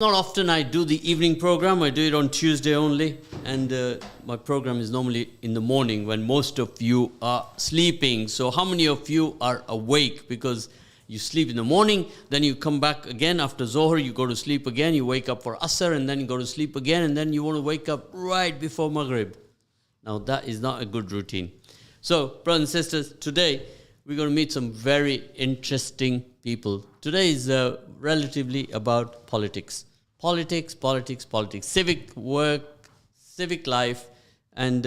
Not often I do the evening program. I do it on Tuesday only. And my program is normally in the morning when most of you are sleeping. So how many of you are awake? Because you sleep in the morning, then you come back again after Zohar, you go to sleep again, you wake up for Asr, and then you go to sleep again, and then you want to wake up right before Maghrib. Now that is not a good routine. So, brothers and sisters, today we're going to meet some very interesting people. Today is relatively about politics. Politics, civic work, civic life, and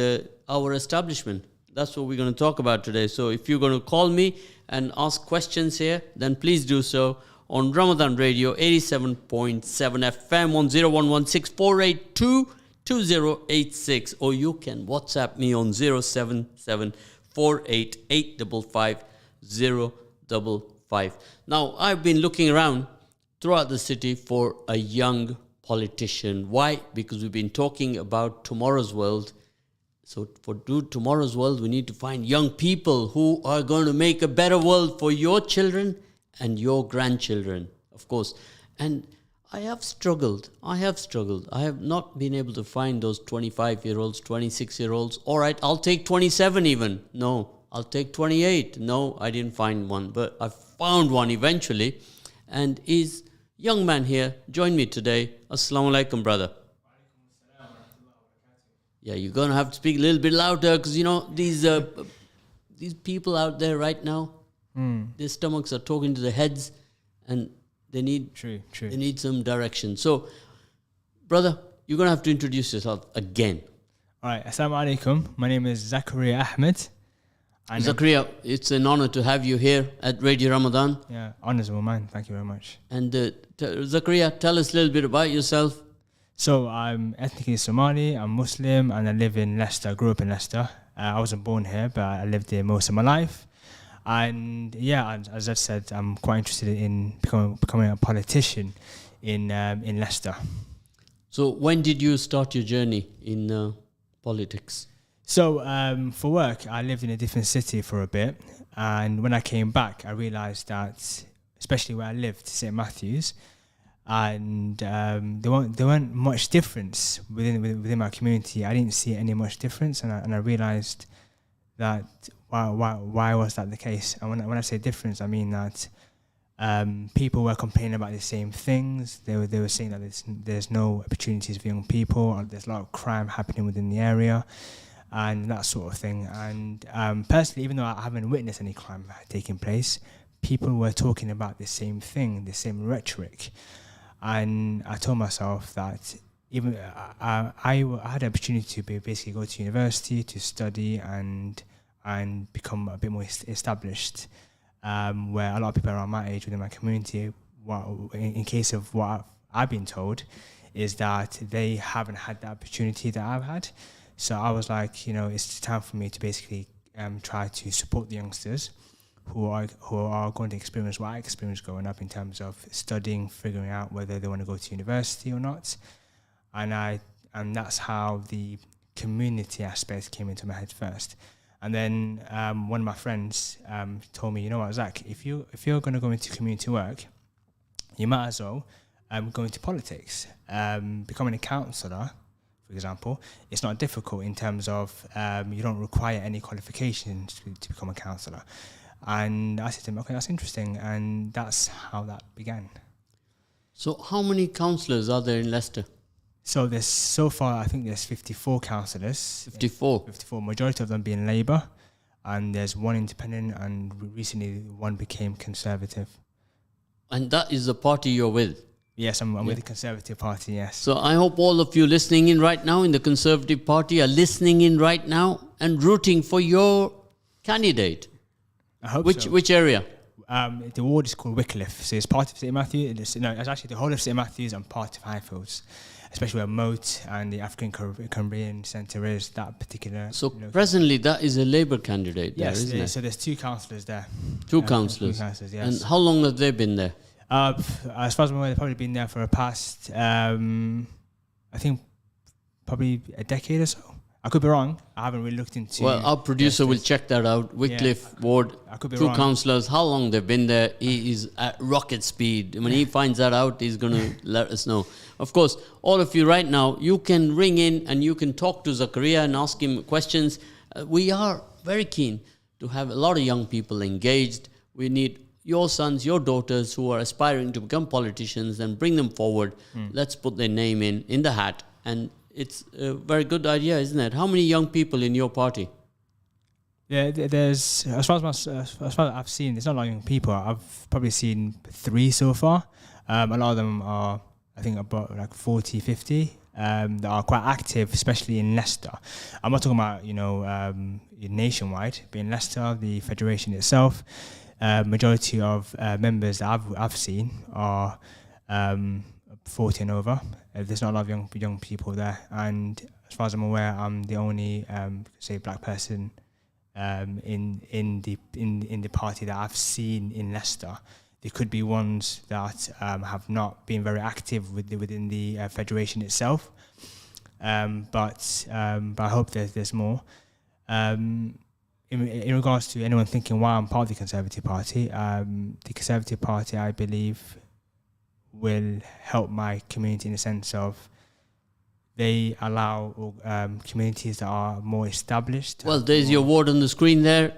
our establishment. That's what we're going to talk about today. So if you're going to call me and ask questions here, then please do so on Ramadan Radio 87.7 FM on 011648222086, or you can WhatsApp me on 07748855055. Now, I've been looking around throughout the city for a young politician. Why? Because we've been talking about tomorrow's world. So for tomorrow's world, we need to find young people who are going to make a better world for your children and your grandchildren, of course. And I have struggled. I have not been able to find those 25-year-olds, 26-year-olds. All right, I'll take 27 even. No, I'll take 28. No, I didn't find one, but I found one eventually. And he's young man here, join me today. Assalamu alaikum, brother. Yeah, you're going to have to speak a little bit louder because, you know, these people out there right now, their stomachs are talking to their heads and they need They need some direction. So, brother, you're going to have to introduce yourself again. All right, assalamu alaikum. My name is Zakariya Ahmed. Zakariya, it's an honor to have you here at Radio Ramadan. Yeah, honors of man. Thank you very much. And Zakariya, tell us a little bit about yourself. So I'm ethnically Somali, I'm Muslim, and I live in Leicester. I grew up in Leicester. I wasn't born here, but I lived here most of my life. And yeah, as I said, I'm quite interested in becoming a politician in Leicester. So when did you start your journey in politics? So for work, I lived in a different city for a bit, and when I came back, I realised that, especially where I lived, St Matthews, and there weren't much difference within my community. I didn't see any much difference, and I realised that why was that the case? And when I say difference, I mean that people were complaining about the same things. They were saying that there's no opportunities for young people, or there's a lot of crime happening within the area, and that sort of thing. And personally, even though I haven't witnessed any crime taking place, people were talking about the same thing, the same rhetoric. And I told myself that even I had the opportunity to basically go to university to study and become a bit more established, where a lot of people around my age within my community, in case of what I've been told, is that they haven't had the opportunity that I've had. So I was like, you know, it's time for me to basically try to support the youngsters who are going to experience what I experienced growing up in terms of studying, figuring out whether they want to go to university or not. And that's how the community aspect came into my head first. And then one of my friends told me, you know what, Zach, if you're going to go into community work, you might as well go into politics. Becoming a councillor, for example, it's not difficult in terms of you don't require any qualifications to become a councillor. And I said to him, okay, that's interesting. And that's how that began. So how many councillors are there in Leicester? So far, I think there's 54 councillors. 54? 54, majority of them being Labour. And there's one independent, and recently one became Conservative. And that is the party you're with? Yes, I'm with the Conservative Party, yes. So I hope all of you listening in right now in the Conservative Party are listening in right now and rooting for your candidate. I hope so. Which area? The ward is called Wycliffe, so it's part of St Matthews. It's actually the whole of St Matthews and part of Highfields, especially where Moat and the African Caribbean Centre is, that particular. So presently that is a Labour candidate there, isn't it? So there's two councillors there. Two councillors, yes. And how long have they been there? As far as I'm aware, they've probably been there for the past, I think, probably a decade or so. I could be wrong. I haven't really looked into. Well, our producer will check that out. Wycliffe Ward, I could be 2 wrong. councillors, how long they've been there. He is at rocket speed. When he finds that out, he's going to let us know. Of course, all of you right now, you can ring in and you can talk to Zakariya and ask him questions. We are very keen to have a lot of young people engaged. We need your sons, your daughters who are aspiring to become politicians, and bring them forward. Let's put their name in the hat. And it's a very good idea, isn't it? How many young people in your party? Yeah, there's as far as I've seen, there's not a lot of young people. I've probably seen 3 so far. A lot of them are, I think, about like 40, 50. That are quite active, especially in Leicester. I'm not talking about nationwide, but in Leicester, the federation itself, majority of members that I've seen are 40 and over. There's not a lot of young people there, and as far as I'm aware, I'm the only say black person in the party that I've seen in Leicester. There could be ones that have not been very active within the federation itself, but I hope there's more. In regards to anyone thinking why I'm part of the Conservative Party, the Conservative Party, I believe, will help my community in the sense of they allow communities that are more established. Well, there's your ward on the screen there.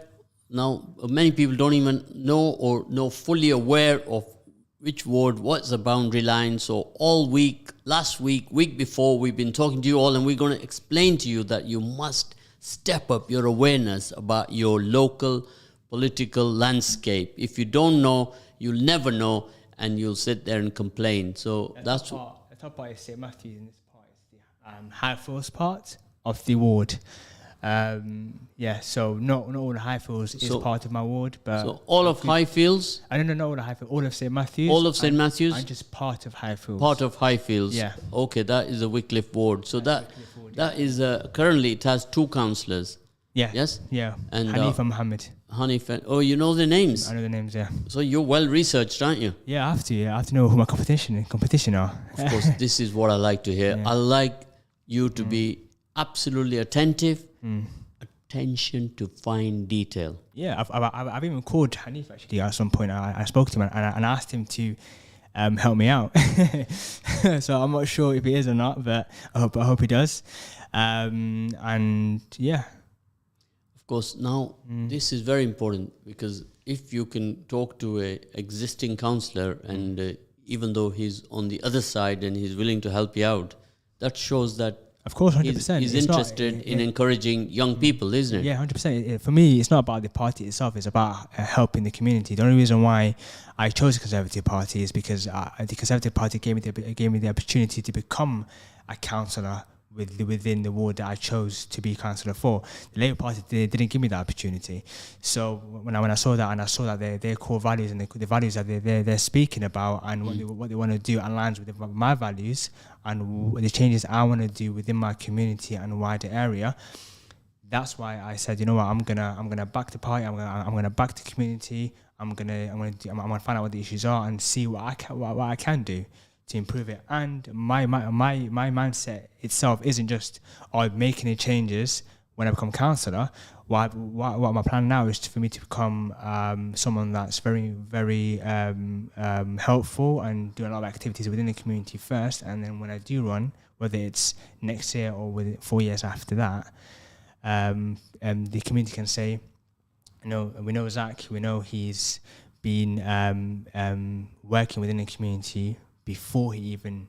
Now, many people don't even know or know fully aware of which ward, what's the boundary line. So all week, last week, week before, we've been talking to you all, and we're going to explain to you that you must step up your awareness about your local political landscape. If you don't know, you'll never know, and you'll sit there and complain. So that's the top part is St. Matthews, and this part is the Highfields part of the ward. So not all the Highfields is part of my ward, but so all of Highfields. I don't know all the Highfields, all of St. Matthews. All of St. Matthews. I'm just part of Highfields. Part of Highfields. Yeah. Okay, that is a Wycliffe ward. So that is currently it has 2 councillors. Yeah. Yes. Yeah. And Hanif and Mohammed. Hanif and you know the names. I know the names. Yeah. So you're well researched, aren't you? Yeah, I have to. Yeah, I have to know who my competition are. Of course, this is what I like to hear. Yeah. I like you to be absolutely attentive. Attention to fine detail. Yeah, I've even called Hanif actually at some point. I spoke to him and asked him to help me out. So I'm not sure if he is or not, but I hope he does. And yeah. Of course, now this is very important, because if you can talk to a existing councillor and even though he's on the other side and he's willing to help you out, that shows that of course, 100%. He's interested in encouraging young people, isn't it? Yeah, 100%. For me, it's not about the party itself. It's about helping the community. The only reason why I chose the Conservative Party is because the Conservative Party gave me the opportunity to become a councillor within the ward that I chose to be councillor for. The Labour Party didn't give me that opportunity. So when I saw that, and I saw that their core values and the values that they're speaking about and what they want to do aligns with my values and the changes I want to do within my community and wider area, that's why I said, you know what, I'm gonna back the party. I'm gonna back the community. I'm gonna find out what the issues are and see what I can do to improve it. And my mindset itself isn't just making the changes when I become councillor. What my plan now is for me to become someone that's very, very helpful and do a lot of activities within the community first, and then when I do run, whether it's next year or 4 years after that, the community can say, we know Zach, we know he's been working within the community before he even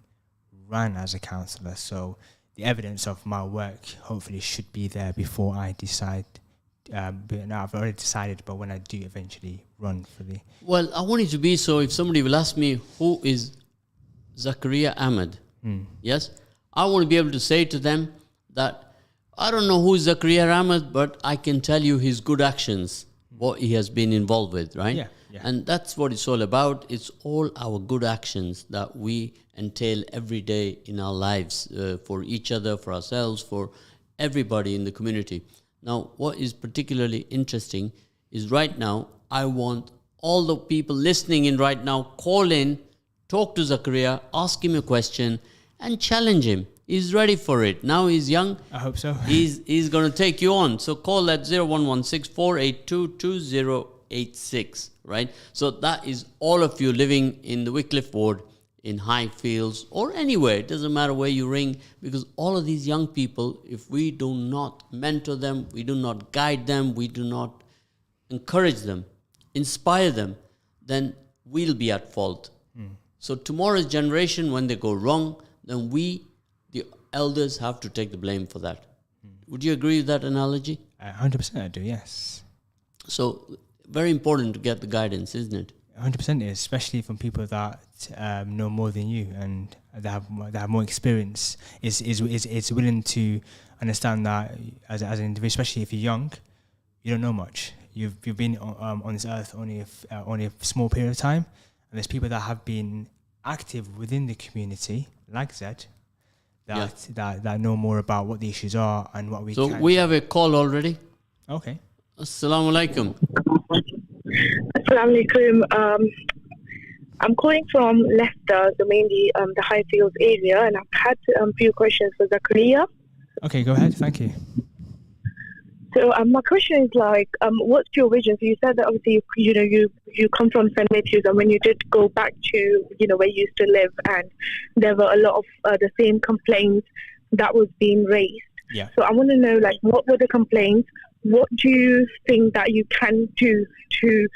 ran as a councillor. So the evidence of my work hopefully should be there before I decide. But now I've already decided, but when I do eventually run for the... Well, I want it to be so if somebody will ask me, who is Zakariya Ahmed? Yes? I want to be able to say to them that I don't know who is Zakariya Ahmed, but I can tell you his good actions, what he has been involved with, right? Yeah. And that's what it's all about. It's all our good actions that we entail every day in our lives, for each other, for ourselves, for everybody in the community. Now, what is particularly interesting is right now, I want all the people listening in right now, call in, talk to Zakariya, ask him a question and challenge him. He's ready for it. Now he's young. I hope so. He's going to take you on. So call that 0116-482-2086, right? So that is all of you living in the Wycliffe ward, in Highfields, or anywhere. It doesn't matter where you ring, because all of these young people, if we do not mentor them, we do not guide them, we do not encourage them, inspire them, then we'll be at fault. So tomorrow's generation, when they go wrong, then we, the elders, have to take the blame for that. Would you agree with that analogy? 100% I do, yes. So very important to get the guidance, isn't it? 100% is, especially from people that know more than you and that have more experience. Is willing to understand that as an individual, especially if you're young, you don't know much. You've been on this earth only a small period of time, and there's people that have been active within the community, like Zed, that know more about what the issues are and what we. So we have a call already. Okay. Assalamu alaikum. Assalamu alaikum. I'm calling from Leicester, so mainly the Highfields area, and I've had a few questions for Zakariya. Okay, go ahead. Thank you. So my question is what's your vision? So you said that obviously you come from St. Matthews, and when you did go back to where you used to live, and there were a lot of the same complaints that was being raised. Yeah. So I want to know what were the complaints? What do you think that you can do to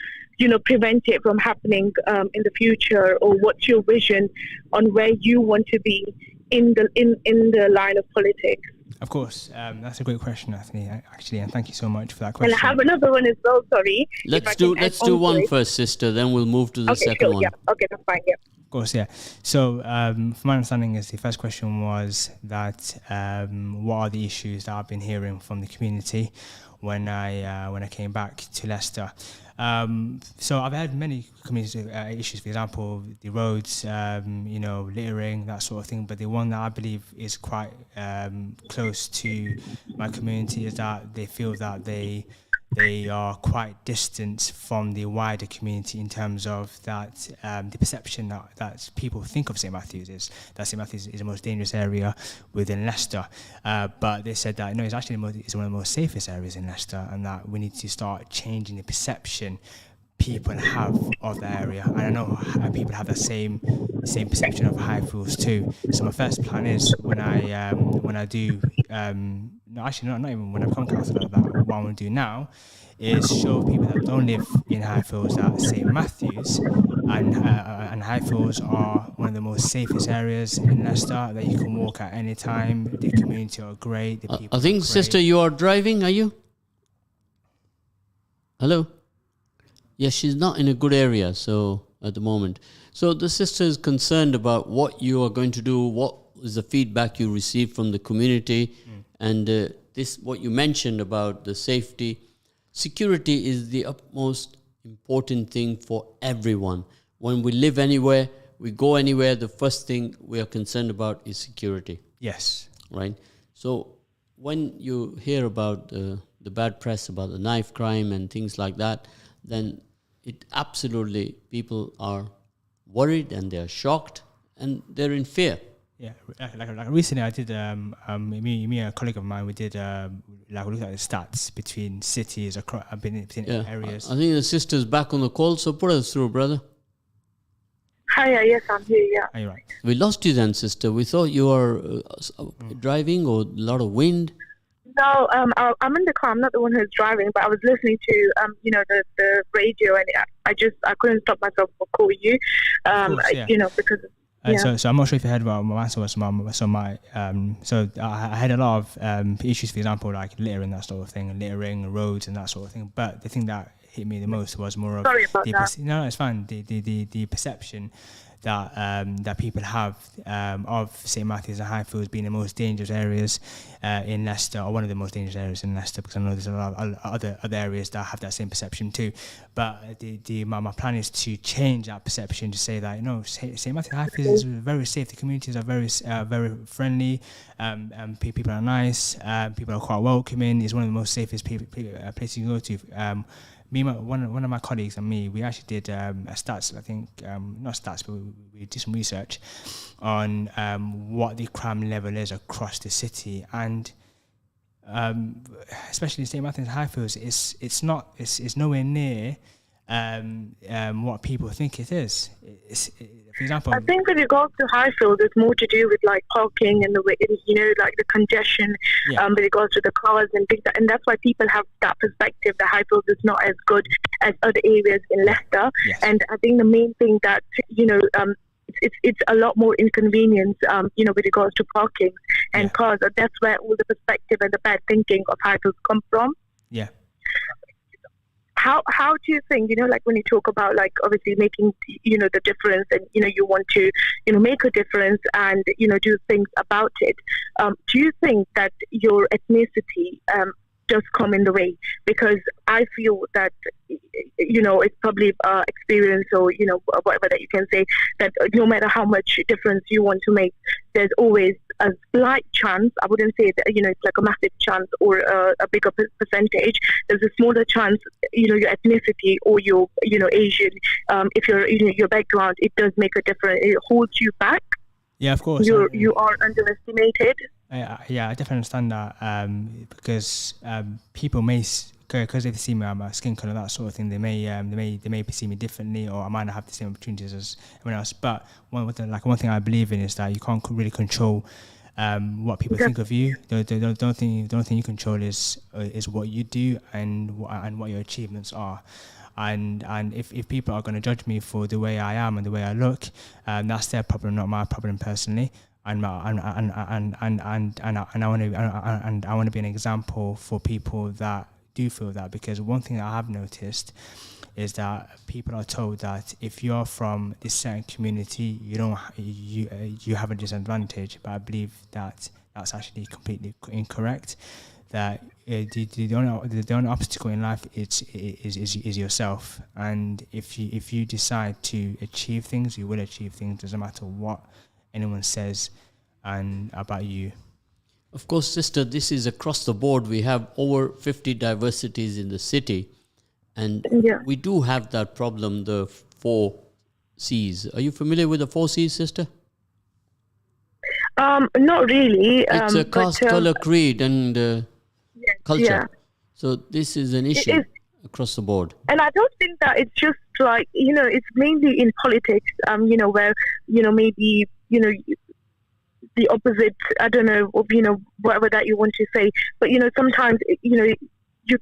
prevent it from happening in the future, or what's your vision on where you want to be in the line of politics? Of course, that's a great question, Anthony. Actually, and thank you so much for that question. And I have another one as well. Sorry. Let's do one first, sister. Then we'll move to the second one. Yeah. Okay, that's fine. Yeah. Of course, yeah. So, from my understanding, is the first question was that what are the issues that I've been hearing from the community when I came back to Leicester. So I've had many community issues, for example, the roads, littering, that sort of thing. But the one that I believe is quite close to my community is that they feel that they are quite distant from the wider community in terms of that the perception that people think of St. Matthews is that St. Matthews is the most dangerous area within Leicester. But they said that, no, it's actually it's one of the most safest areas in Leicester, and that we need to start changing the perception people have of the area. And I know people have the same perception of Highfields too. So my first plan is when I do not even when I become councillor, that what I want to do now is show people that don't live in Highfields that St. Matthews and Highfields are one of the most safest areas in Leicester, that you can walk at any time. The community are great. The people I think, sister, you are driving, are you? Hello? Yes, she's not in a good area, so at the moment. So the sister is concerned about what you are going to do, what is the feedback you receive from the community, and this what you mentioned about the safety. Security is the utmost important thing for everyone. When we live anywhere, we go anywhere, the first thing we are concerned about is security. Yes. Right? So when you hear about the bad press about the knife crime and things like that, then it absolutely, people are worried and they're shocked and they're in fear. Yeah, like recently I did, me and a colleague of mine, we did, we looked at the stats between cities, across, between areas. I think the sister's back on the call, so put us through, brother. Hi, yes, I'm here, yeah. Are you right? We lost you then, sister. We thought you were driving or a lot of wind. No, I'm in the car. I'm not the one who's driving, but I was listening to, the radio, and I couldn't stop myself from calling you, because. So I'm not sure if you heard about my answer was so I had a lot of issues, for example, like littering, that sort of thing, littering roads and that sort of thing. But the thing that hit me the most was more of no, it's fine. The perception that people have of St. Matthews and Highfields being the most dangerous areas in Leicester, or one of the most dangerous areas in Leicester, because I know there's a lot of other areas that have that same perception too. But my plan is to change that perception, to say that St. Matthews and Highfields is very safe. The communities are very friendly. People are nice. People are quite welcoming. It's one of the most safest places you can go to. one of my colleagues and me, we actually did a stats. I think not stats, but we did some research on what the crime level is across the city, and especially in St. Matthew's and Highfields, it's nowhere near what people think it is. For example, I think with regards to Highfield, it's more to do with like parking and the way, like the congestion with regards to the cars and things. And that's why people have that perspective that Highfield is not as good as other areas in Leicester. Yes. And I think the main thing that, it's a lot more inconvenience, with regards to parking and cars. That's where all the perspective and the bad thinking of Highfield come from. Yeah. How do you think, like when you talk about like obviously making, the difference and, you want to, make a difference and, do things about it. Do you think that your ethnicity does come in the way? Because I feel that, it's probably experience or, whatever that you can say, that no matter how much difference you want to make, there's always a slight chance. I wouldn't say that, it's like a massive chance or a bigger percentage. There's a smaller chance, your ethnicity or your, Asian, if you're, your background, it does make a difference. It holds you back. Yeah, of course. You are underestimated. Yeah, I definitely understand that because people may, because they see me, I'm a skin color, that sort of thing. They may perceive me differently, or I might not have the same opportunities as everyone else. But one thing I believe in is that you can't really control what people think of you. The only thing you control is what you do and what your achievements are. And if people are going to judge me for the way I am and the way I look, that's their problem, not my problem personally. And I want to be an example for people that do feel that, because one thing I have noticed is that people are told that if you're from this certain community, you have a disadvantage. But I believe that that's actually completely incorrect. That the only obstacle in life is yourself, and if you decide to achieve things, you will achieve things. Doesn't matter what anyone says and about you. Of course, sister, this is across the board. We have over 50 diversities in the city, and we do have that problem, the 4 C's. Are you familiar with the 4 C's, sister? Not really. It's a caste, color, creed, and culture. Yeah. So this is an issue across the board. And I don't think that it's just like, it's mainly in politics, where, maybe, the opposite, I don't know, of, whatever that you want to say. But, sometimes, you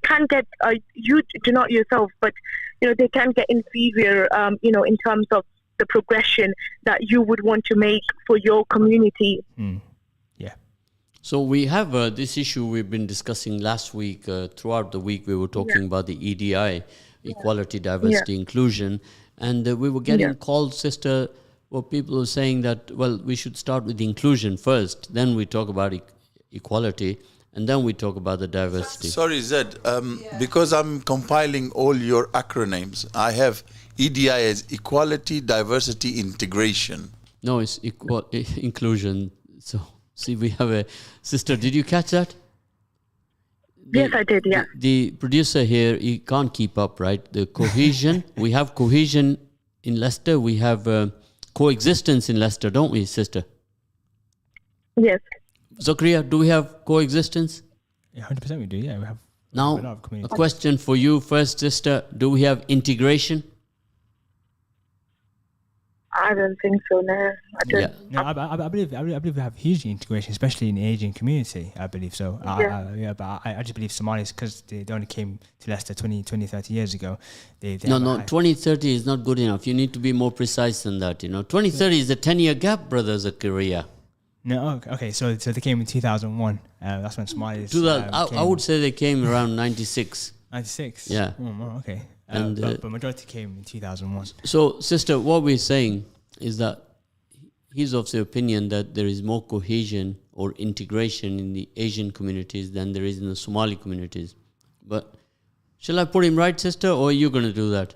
can get, you do not yourself, but, they can get inferior, in terms of the progression that you would want to make for your community. Yeah. So we have this issue we've been discussing last week. Throughout the week, we were talking about the EDI, Equality, Diversity, Inclusion. And we were getting calls, sister, where people were saying that, well, we should start with inclusion first. Then we talk about equality. And then we talk about the diversity. Sorry, Zed. Because I'm compiling all your acronyms, I have EDI as Equality, Diversity, Integration. No, it's inclusion. So, see, we have a sister. Did you catch that? Yes, I did, yeah. The producer here, he can't keep up, right? The cohesion. We have cohesion in Leicester. We have coexistence in Leicester, don't we, sister? Yes. Zakariya, do we have coexistence? Yeah, 100% we do, yeah. We have now, a lot of community. A question for you first, sister. Do we have integration? I don't think so, no. I don't. Yeah. No, I believe we have huge integration, especially in the Asian community. I believe so. But I just believe Somalis, because they only came to Leicester 20, 30 years ago. They 2030 is not good enough. You need to be more precise than that. 2030 is a 10-year gap, brother Zakariya. No, okay. So they came in 2001. That's when Somalis. I would say they came around 96. 96. Yeah. Oh, okay. And but majority came in 2001. So, sister, what we're saying is that he's of the opinion that there is more cohesion or integration in the Asian communities than there is in the Somali communities. But shall I put him right, sister, or are you going to do that?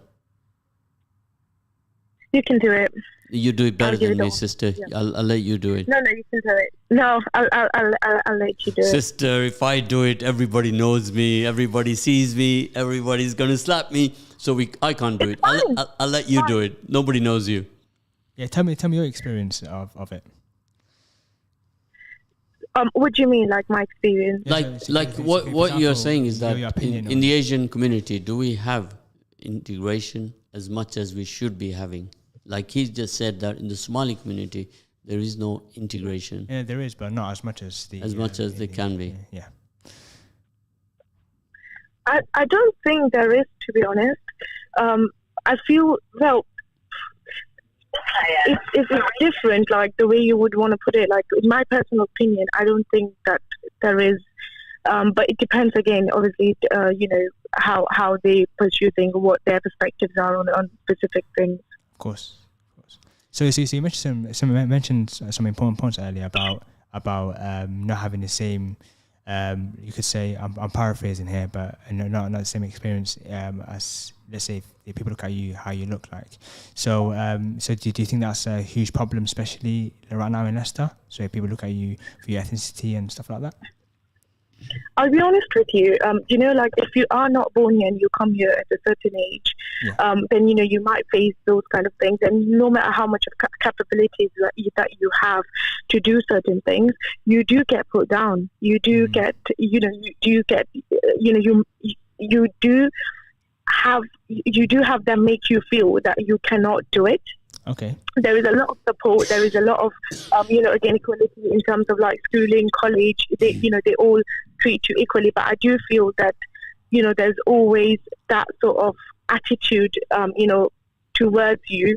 You can do it. You do it better give than it me, all. sister. Yeah. I'll let you do it. No, you can do it. No, I'll let you do it. Sister, if I do it, everybody knows me, everybody sees me, everybody's going to slap me. So I can't do it. fine. I'll let you do it. Nobody knows you. Yeah, tell me your experience of it. What do you mean, like my experience? Yeah, Like for what example, you're saying is that your opinion in on the it. Asian community, do we have integration as much as we should be having? Like he just said that in the Somali community, there is no integration Yeah, there is, but not as much as they can be. Yeah. I don't think there is, to be honest. I feel, well, it's different, like the way you would want to put it. Like, in my personal opinion, I don't think that there is. But it depends, again, obviously, how they pursue things, what their perspectives are on specific things. Of course. So you mentioned some important points earlier about not having the same. You could say I'm paraphrasing here, but not the same experience as, let's say, if people look at you how you look like. So do you think that's a huge problem, especially right now in Leicester? So if people look at you for your ethnicity and stuff like that. I'll be honest with you. Like if you are not born here and you come here at a certain age, then you might face those kind of things. And no matter how much of capabilities that you have to do certain things, you do get put down. You do get, you do have them make you feel that you cannot do it. Okay. There is a lot of support. There is a lot of, again, equality in terms of like schooling, college. They all treat you equally. But I do feel that, there's always that sort of attitude, towards you,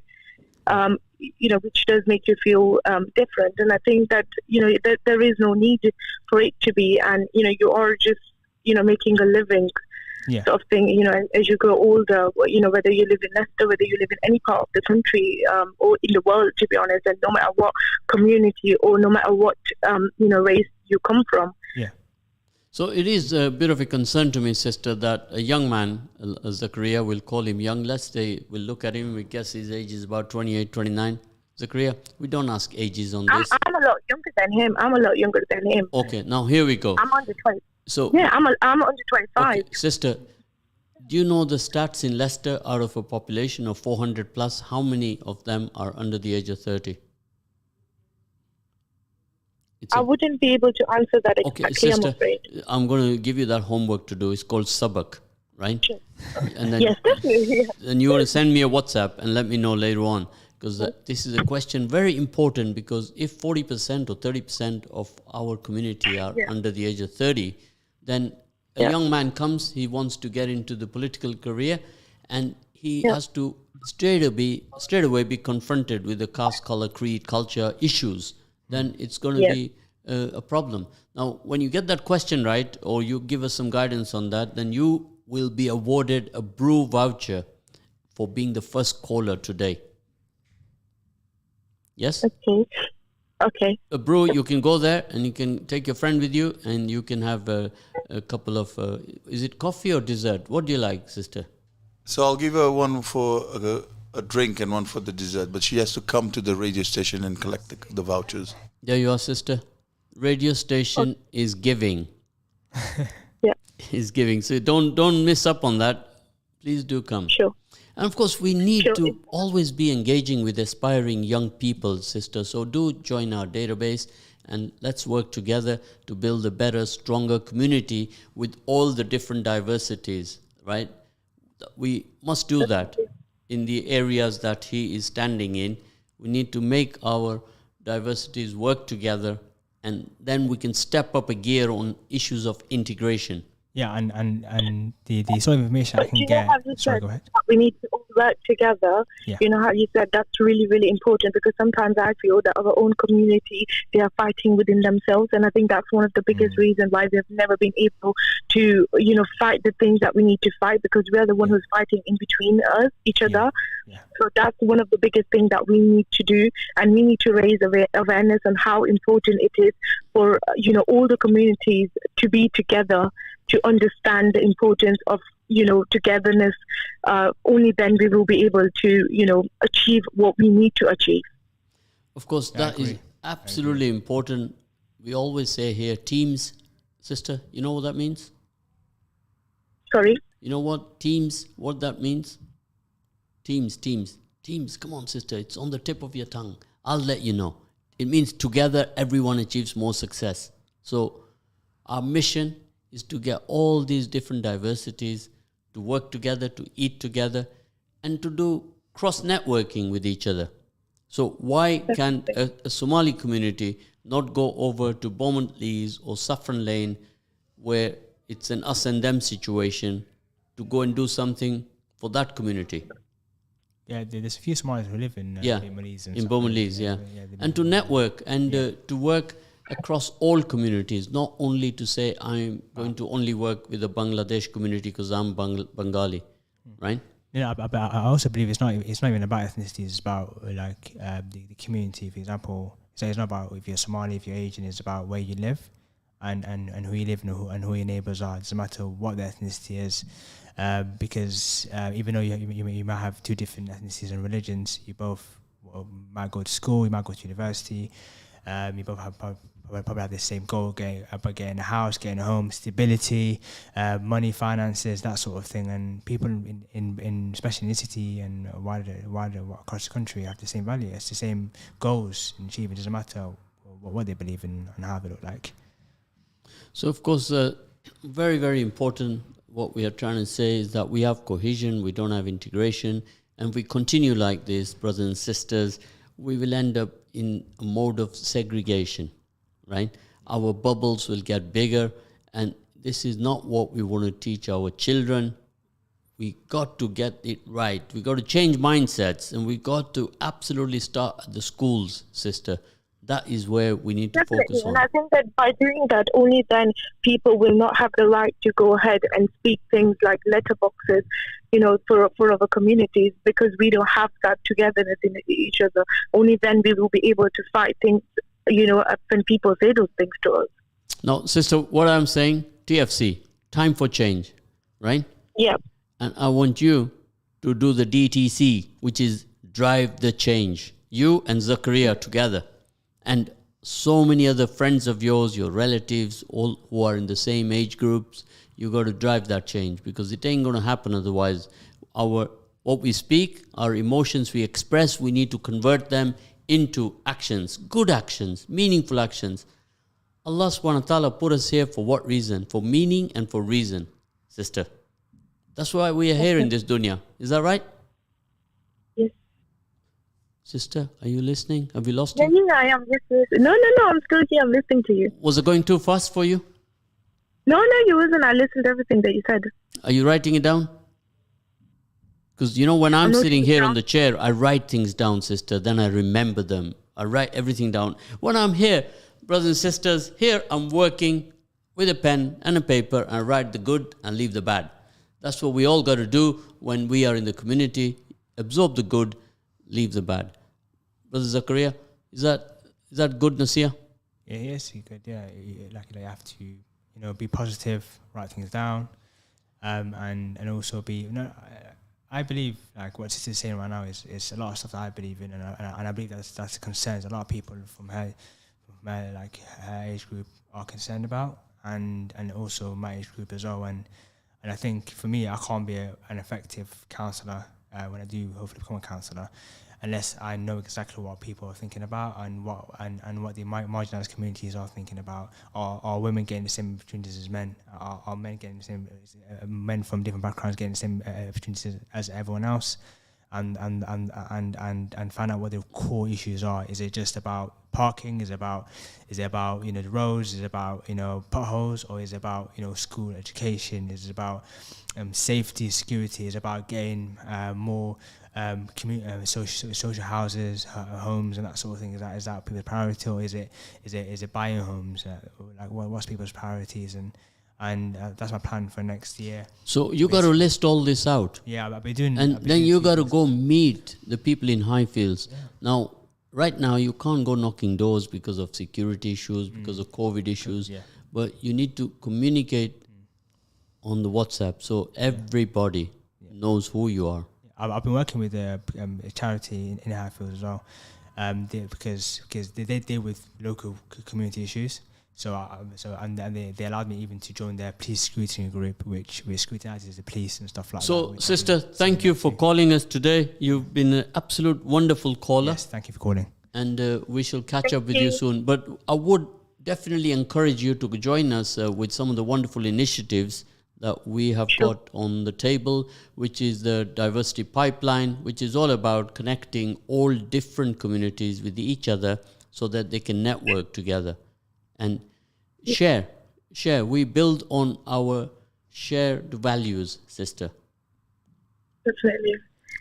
which does make you feel different. And I think that, that there is no need for it to be. And, you are just, making a living. Yeah. Sort of thing, as you grow older, whether you live in Leicester, whether you live in any part of the country or in the world, to be honest, and no matter what community or no matter what, race you come from. Yeah. So it is a bit of a concern to me, sister, that a young man, Zakariya, we'll call him young. Let's say we'll look at him, we guess his age is about 28, 29. Zakariya, we don't ask ages on this. I'm a lot younger than him. Okay, now here we go. I'm under 20. So yeah, I'm under 25. Okay, sister, do you know the stats in Leicester? Out of a population of 400 plus, how many of them are under the age of 30? I wouldn't be able to answer that exactly, okay, sister, I'm afraid. I'm going to give you that homework to do. It's called Sabak, right? Sure. And then, yes, definitely. And you want to send me a WhatsApp and let me know later on. Because this is a question very important, because if 40% or 30% of our community are under the age of 30, then a young man comes, he wants to get into the political career, and he has to straight away be confronted with the caste, color, creed, culture issues. Then it's going to be a problem. Now, when you get that question right, or you give us some guidance on that, then you will be awarded a brew voucher for being the first caller today. Yes? Okay. A brew, you can go there and you can take your friend with you and you can have a couple of, is it coffee or dessert? What do you like, sister? So I'll give her one for a drink and one for the dessert, but she has to come to the radio station and collect the vouchers. There you are, sister. Radio station is giving. Yeah. Is giving. So don't miss up on that. Please do come. Sure. And of course, we need to always be engaging with aspiring young people, sister. So do join our database and let's work together to build a better, stronger community with all the different diversities, right? We must do that in the areas that he is standing in. We need to make our diversities work together, and then we can step up a gear on issues of integration. Yeah, and the sort of information I can get. Sorry, go ahead. We need to all work together. Yeah. You know how you said that's really, really important, because sometimes I feel that our own community, they are fighting within themselves, and I think that's one of the biggest reasons why they've never been able to, fight the things that we need to fight, because we are the one who's fighting in between each other. Yeah. So that's one of the biggest things that we need to do, and we need to raise awareness on how important it is for all the communities to be together, to understand the importance of togetherness, only then we will be able to, achieve what we need to achieve. Of course, that is absolutely important. We always say here, teams, sister, you know what that means? Sorry? You know what what that means? Teams. Come on, sister, it's on the tip of your tongue. I'll let you know. It means together, everyone achieves more success. So our mission is to get all these different diversities to work together, to eat together, and to do cross-networking with each other. So why can't a Somali community not go over to Beaumont Leys or Saffron Lane, where it's an us and them situation, to go and do something for that community? Yeah, there's a few Somalis who live in Beaumont Leys. In Beaumont Leys, and to network and to work across all communities, not only to say I'm going to only work with the Bangladesh community because I'm Bengali, right? Yeah, but I also believe it's not even about ethnicity. It's about like the community. For example, so it's not about if you're Somali, if you're Asian. It's about where you live, and who you live and who your neighbours are. It doesn't matter what the ethnicity is, because even though you might have two different ethnicities and religions, you both might go to school, you might go to university, you both probably have the same goal, getting a house, getting a home, stability, money, finances, that sort of thing. And people in especially in the city and wider across the country have the same value. It's the same goals and achievement. It doesn't matter what they believe in and how they look like. So of course, very, very important. What we are trying to say is that we have cohesion, we don't have integration, and if we continue like this, brothers and sisters, we will end up in a mode of segregation, right? Our bubbles will get bigger, and this is not what we want to teach our children. We got to get it right. We got to change mindsets, and we got to absolutely start at the schools, sister. That is where we need to focus on. And I think that by doing that, only then people will not have the right to go ahead and speak things like letterboxes, for our communities, because we don't have that togetherness in each other. Only then we will be able to fight things, when people say those things to us. Now, sister, what I'm saying, TFC, time for change, right? Yeah. And I want you to do the DTC, which is drive the change. You and Zakariya together. And so many other friends of yours, your relatives, all who are in the same age groups, you got to drive that change, because it ain't going to happen otherwise. What we speak, our emotions we express, we need to convert them into actions, good actions, meaningful actions. Allah subhanahu wa ta'ala put us here for what reason? For meaning and for reason, sister. That's why we are here in this dunya. Is that right? Yes. Sister, are you listening? Have we lost you? Yeah, I am listening. No, I'm still here. I'm listening to you. Was it going too fast for you? No, you wasn't. I listened to everything that you said. Are you writing it down? Because, when I'm sitting here on the chair, I write things down, sister. Then I remember them. I write everything down. When I'm here, brothers and sisters, here I'm working with a pen and a paper. I write the good and leave the bad. That's what we all got to do when we are in the community. Absorb the good, leave the bad. Brother Zakariya, is that good, Nasir? Yeah, yes, you could. Yeah, like you have to, be positive, write things down, and also be. I believe like what Sister's saying right now is a lot of stuff that I believe in, and I believe that's the concerns a lot of people from her age group are concerned about, and also my age group as well. And I think for me, I can't be an effective counsellor when I do hopefully become a counsellor, unless I know exactly what people are thinking about and what the marginalised communities are thinking about. Are women getting the same opportunities as men? Are men getting the same? Men from different backgrounds getting the same opportunities as everyone else? And find out what the core issues are. Is it just about parking? Is it about the roads? Is it about potholes? Or is it about school education? Is it about safety, security? Is it about getting more social houses, homes, and that sort of thing? Is that people's priority, or is it buying homes? What's people's priorities? And that's my plan for next year. So you got to list all this out. Yeah, I'll be doing. And then you got to go meet the people in Highfields. Yeah. Now, right now, you can't go knocking doors because of security issues, because of COVID issues. Yeah. But you need to communicate on the WhatsApp, so everybody knows who you are. I've been working with a charity in Highfield as well, because they deal with local community issues. So they allowed me even to join their police scrutiny group, which scrutinizes the police and stuff like that. So, sister, thank you for calling us today. You've been an absolute wonderful caller. Yes, thank you for calling. And we shall catch up with you soon. But I would definitely encourage you to join us with some of the wonderful initiatives that we have got on the table, which is the diversity pipeline, which is all about connecting all different communities with each other so that they can network together and share. We build on our shared values, sister. Definitely.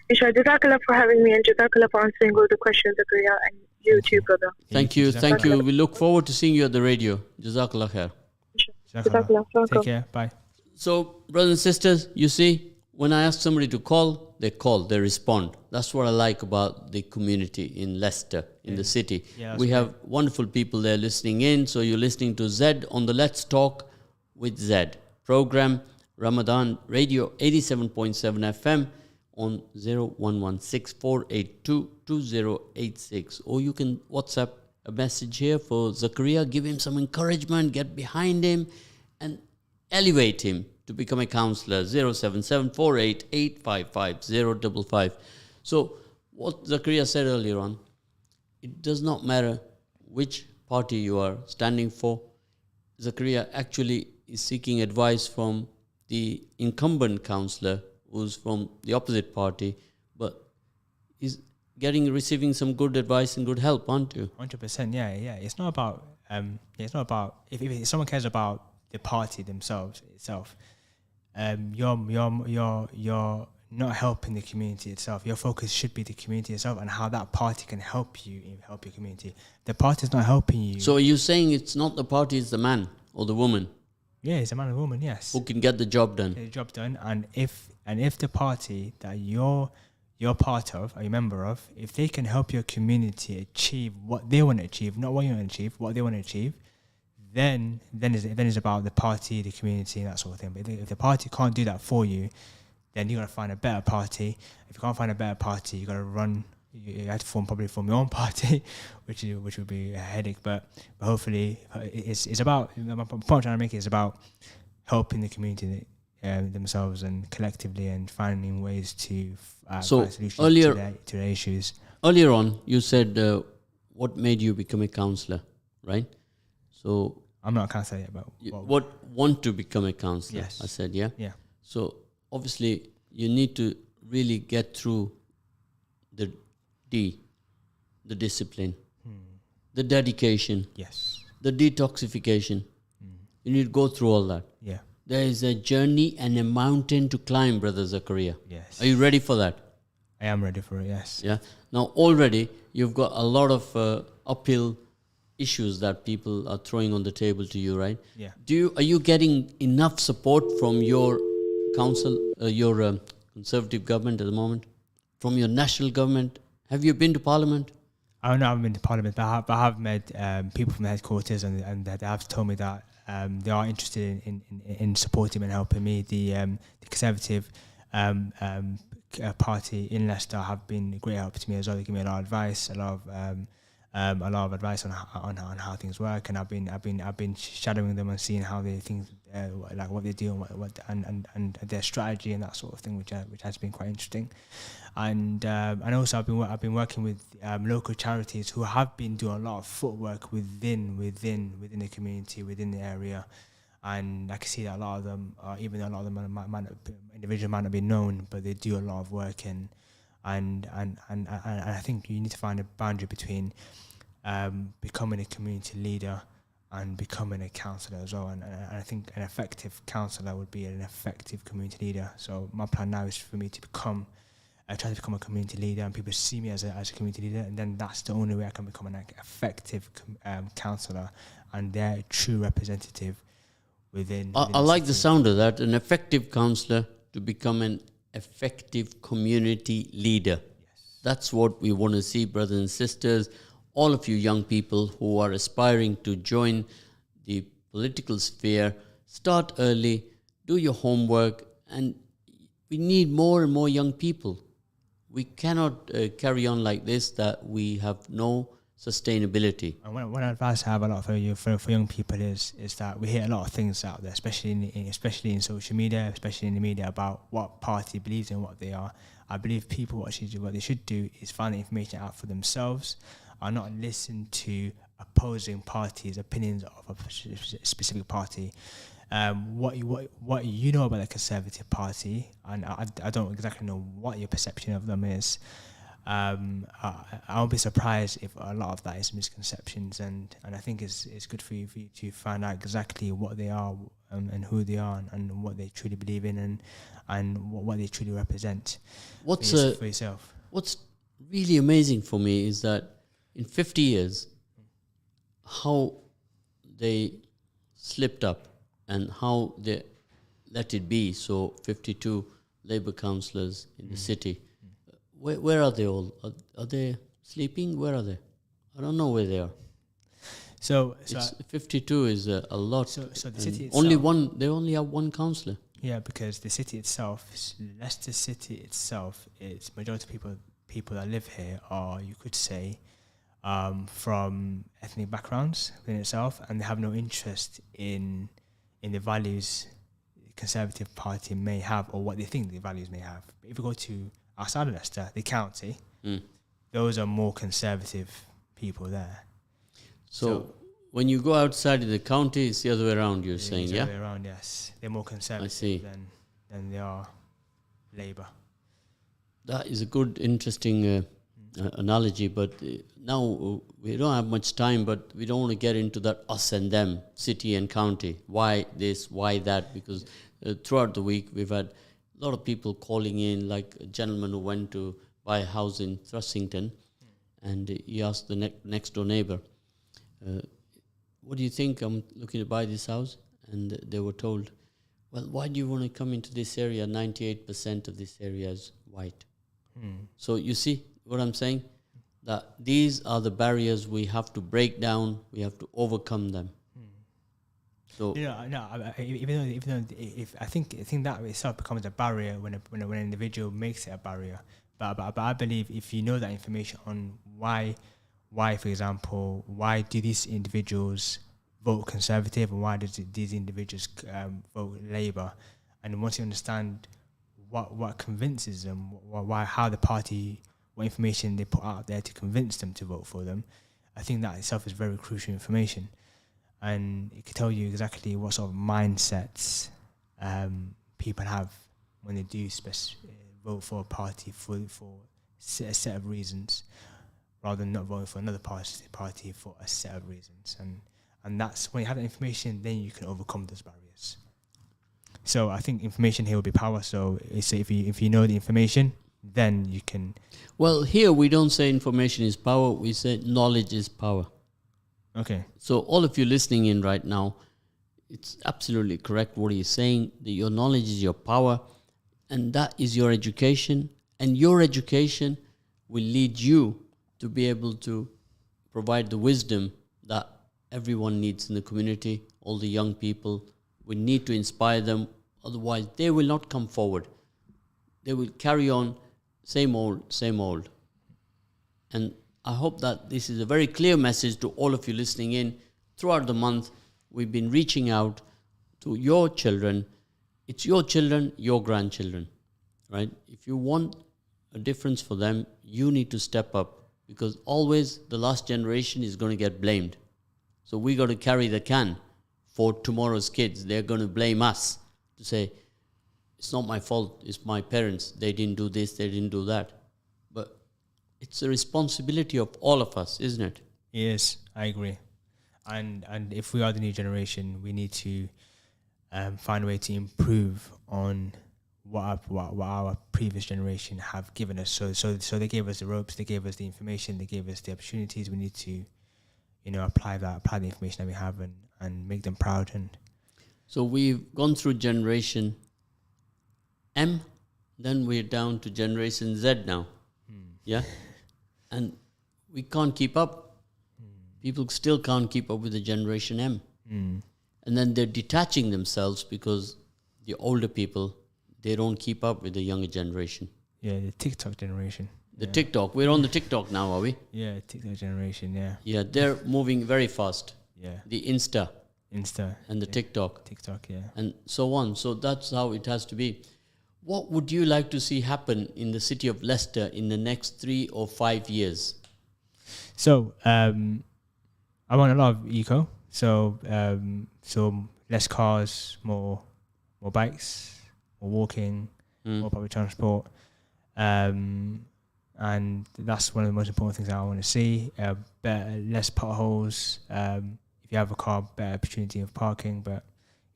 Isha, Jazakallah for having me and Jazakallah for answering all the questions, Zakariya, and you too, brother. Thank you. We look forward to seeing you at the radio. Jazakallah khair. Jazakallah. Take care. Bye. So, brothers and sisters, you see, when I ask somebody to call, they respond. That's what I like about the community in Leicester, in the city. Yeah, we have wonderful people there listening in. So you're listening to Zed on the Let's Talk with Zed program, Ramadan Radio 87.7 FM on 0116-482-2086. Or you can WhatsApp a message here for Zakariya, give him some encouragement, get behind him and elevate him to become a counselor. 077-488-55055. So what Zakariya said earlier on, it does not matter which party you are standing for. Zakariya actually is seeking advice from the incumbent counselor who's from the opposite party, but he's receiving some good advice and good help, aren't you? 100%. Yeah. It's not about if someone cares about the party itself, you're not helping the community itself. Your focus should be the community itself and how that party can help you help your community. The party is not helping you. So are you saying it's not the party, it's the man or the woman? Yeah, it's a man and woman. Yes, who can get the job done. And if the party that you're part of, are you a member of, if they can help your community achieve what they want to achieve, not what you want to achieve, what they want to achieve, then it's about the party, the community, and that sort of thing. But if the party can't do that for you, then you got to find a better party. If you can't find a better party, you got to run. You have to probably form your own party, which would be a headache. But hopefully, it's about. The point I'm trying to make is about helping the community themselves and collectively, and finding ways to find solutions to their issues. Earlier on, you said what made you become a counsellor, right? So I'm not a counsellor yet, but want to become a counsellor? Yes, I said yeah. So obviously, you need to really get through the discipline, the dedication, the detoxification. You need to go through all that. Yeah. There is a journey and a mountain to climb, Brother Zakariya. Yes. Are you ready for that? I am ready for it, yes. Yeah. Now, already, you've got a lot of uphill issues that people are throwing on the table to you, right? Yeah. Are you getting enough support from your council, your Conservative government at the moment, from your national government? Have you been to Parliament? I haven't been to Parliament, but I have met people from the headquarters, and they have told me that they are interested in supporting and helping me. The Conservative party in Leicester have been a great help to me as well. They give me a lot of advice, a lot of advice on how things work, and I've been shadowing them and seeing how they think, like what they do and their strategy and that sort of thing, which has been quite interesting. And also I've been working with local charities who have been doing a lot of footwork within the community, within the area. And I can see that a lot of them, even though a lot of them individually might not be known, but they do a lot of work, and I think you need to find a boundary between becoming a community leader and becoming a counsellor as well. And I think an effective counsellor would be an effective community leader. So my plan now is for me to try to become a community leader, and people see me as a community leader, and then that's the only way I can become an effective counsellor and their true representative within I like the sound of that, an effective counsellor to become an effective community leader. Yes. That's what we want to see, brothers and sisters. All of you young people who are aspiring to join the political sphere, start early, do your homework, and we need more and more young people. We cannot carry on like this, that we have no sustainability. And one advice I have a lot for young people is that we hear a lot of things out there, especially in social media, especially in the media, about what party believes in, what they are. I believe people what they should do is find the information out for themselves, and not listen to opposing parties' opinions of a specific party. What you know about the Conservative Party, and I don't exactly know what your perception of them is. I'll be surprised if a lot of that is misconceptions, and I think it's good for you to find out exactly what they are, and who they are, and what they truly believe in, and what they truly represent for yourself. What's really amazing for me is that in 50 years, how they slipped up and how they let it be. So 52 Labour councillors in the city. Where are they all? Are they sleeping? Where are they? I don't know where they are. So 52 is a lot. So the city itself, they only have one councillor. Yeah, because the city itself, Leicester City itself, it's majority of people that live here are, you could say, from ethnic backgrounds within itself, and they have no interest in the values the Conservative Party may have, or what they think the values may have. But if you go to outside of Leicester, the county, those are more conservative people there. So when you go outside of the county, it's the other way around, you're saying, yeah? The other way around, yes. They're more conservative than they are Labour. That is a good, interesting analogy, but now we don't have much time, but we don't want to get into that us and them, city and county. Why this, why that? Because throughout the week, we've had a lot of people calling in, like a gentleman who went to buy a house in Thrussington, and he asked the next door neighbour, what do you think? I'm looking to buy this house. And they were told, well, why do you want to come into this area? 98% of this area is white. So you see what I'm saying? That these are the barriers we have to break down. We have to overcome them. So even though if I think that itself becomes a barrier when an individual makes it a barrier. But I believe if you know that information on why, for example, why do these individuals vote Conservative and why do these individuals vote Labour, and once you understand what convinces them, how the party, what information they put out there to convince them to vote for them, I think that itself is very crucial information, and it can tell you exactly what sort of mindsets people have when they do vote for a party for a set of reasons, rather than not voting for another party for a set of reasons. And that's when you have that information, then you can overcome those barriers. So I think information here will be power. So if you know the information, then you can. Well, here we don't say information is power. We say knowledge is power. Okay. So all of you listening in right now, it's absolutely correct what he's saying. That your knowledge is your power, and that is your education. And your education will lead you to be able to provide the wisdom that everyone needs in the community, all the young people. We need to inspire them, otherwise they will not come forward. They will carry on same old. And I hope that this is a very clear message to all of you listening in. Throughout the month, we've been reaching out to your children. It's your children, your grandchildren, right? If you want a difference for them, you need to step up, because always the last generation is going to get blamed. So we got to carry the can for tomorrow's kids. They're going to blame us to say, it's not my fault, it's my parents. They didn't do this, they didn't do that. But it's a responsibility of all of us, isn't it? Yes, I agree. And if we are the new generation, we need to find a way to improve on what our previous generation have given us. So they gave us the ropes, they gave us the information, they gave us the opportunities. We need to, apply the information that we have and make them proud. And so we've gone through generation M, then we're down to generation Z now. Yeah? And we can't keep up. People still can't keep up with the generation M. And then they're detaching themselves because the older people, they don't keep up with the younger generation. Yeah, the TikTok generation. The TikTok, we're on the TikTok now, are we? Yeah, TikTok generation. Yeah. Yeah, they're moving very fast. Yeah. The Insta and the TikTok TikTok. Yeah. and so on. So that's how it has to be. What would you like to see happen in the city of Leicester in the next 3 or 5 years? So I want a lot of eco. So so less cars, more bikes, more walking, more public transport, and that's one of the most important things that I want to see. Less potholes. If you have a car, better opportunity of parking, but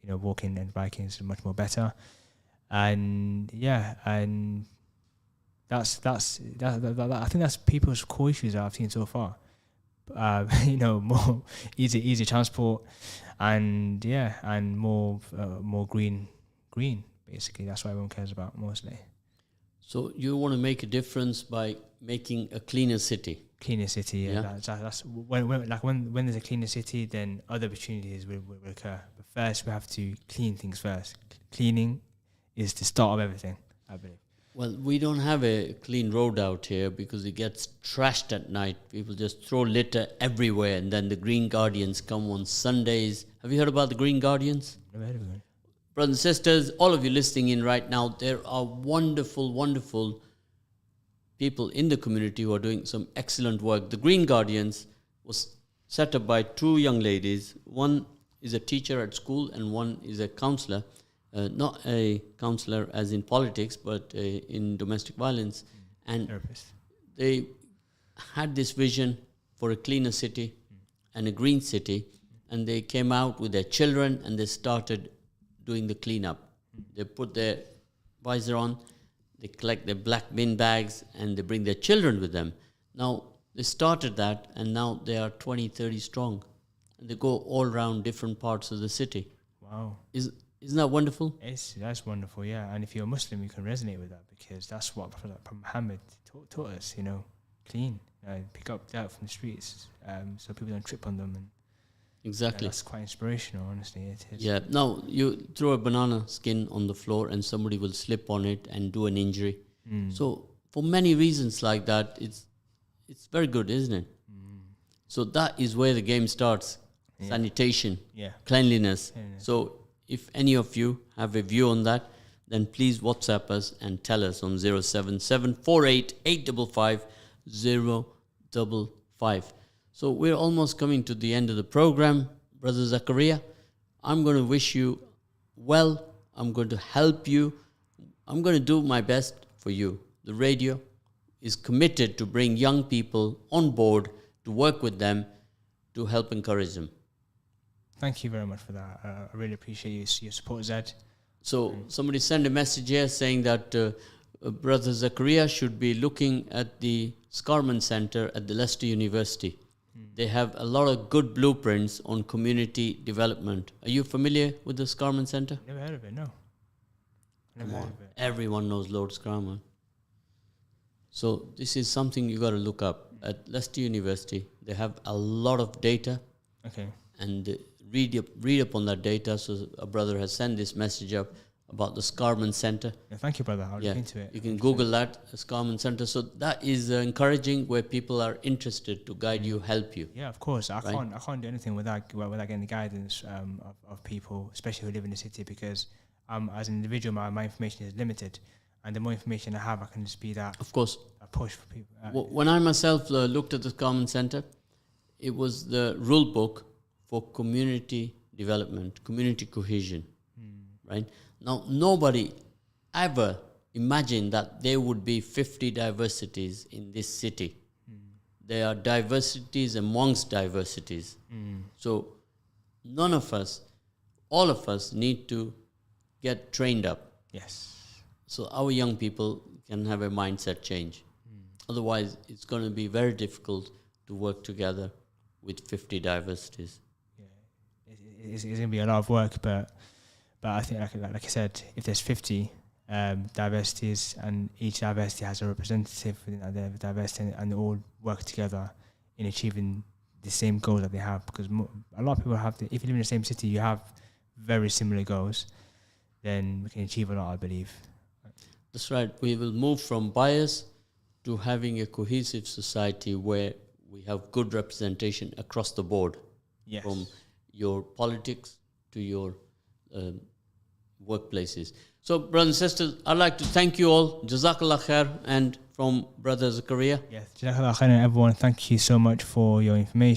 walking and biking is much more better. And that's I think that's people's core issues that I've seen so far. More easy transport, and more green. Basically, that's what everyone cares about mostly. So you want to make a difference by making a cleaner city. Cleaner city, yeah. That's when there's a cleaner city, then other opportunities will occur. But first, we have to clean things first. Cleaning is the start of everything, I believe. Well, we don't have a clean road out here because it gets trashed at night. People just throw litter everywhere, and then the Green Guardians come on Sundays. Have you heard about the Green Guardians? Never heard of it. Brothers and sisters, all of you listening in right now, there are wonderful, wonderful people in the community who are doing some excellent work. The Green Guardians was set up by 2 young ladies. One is a teacher at school and one is a counsellor. Not a counsellor as in politics, but in domestic violence. And Therapist. they had this vision for a cleaner city and a green city. And they came out with their children and they started doing the cleanup. They put their visor on, they collect their black bin bags, and they bring their children with them. Now, they started that, and now they are 20, 30 strong. And they go all around different parts of the city. Wow. Isn't that wonderful? That's wonderful, yeah. And if you're a Muslim, you can resonate with that because that's what Prophet Muhammad taught us, clean. Pick up dirt from the streets so people don't trip on them. And exactly. That's quite inspirational, honestly. It is. Yeah. Now, you throw a banana skin on the floor and somebody will slip on it and do an injury. So for many reasons like that, it's very good, isn't it? So that is where the game starts. Yeah. Sanitation, cleanliness. So if any of you have a view on that, then please WhatsApp us and tell us on 077-48-855-055. So we're almost coming to the end of the program. Brother Zakariya, I'm going to wish you well. I'm going to help you. I'm going to do my best for you. The radio is committed to bring young people on board, to work with them, to help encourage them. Thank you very much for that. I really appreciate your support, Zed. So somebody sent a message here saying that Brother Zakariya should be looking at the Scarman Center at the Leicester University. They have a lot of good blueprints on community development. Are you familiar with the Scarman Center? Never heard of it, no. Never heard of it. Everyone knows Lord Scarman. So this is something you got to look up. At Leicester University, they have a lot of data. Okay. And read up on that data. So a brother has sent this message up about the Scarman Center. Yeah, thank you, brother. I'll look into it. You can Google that, Scarman Center. So that is encouraging, where people are interested to guide you, help you. Yeah, of course. I can't do anything without getting the guidance of people, especially who live in the city, because as an individual, my information is limited. And the more information I have, I can just be that. Of course. A push for people. When I myself looked at the Scarman Center, it was the rule book for community development, community cohesion, right? Now, nobody ever imagined that there would be 50 diversities in this city. There are diversities amongst diversities. So none of us, all of us need to get trained up. Yes. So our young people can have a mindset change. Otherwise, it's going to be very difficult to work together with 50 diversities. It's going to be a lot of work, but I think, like I said, if there's 50 diversities and each diversity has a representative within that diversity, and they all work together in achieving the same goals that they have, because a lot of people have if you live in the same city, you have very similar goals, then we can achieve a lot, I believe. That's right. We will move from bias to having a cohesive society where we have good representation across the board, Yes. from your politics to your workplaces. So, brothers and sisters, I'd like to thank you all. Jazakallah khair. And from Brother Zakariya. Yes. Jazakallah khairan, everyone. Thank you so much for your information.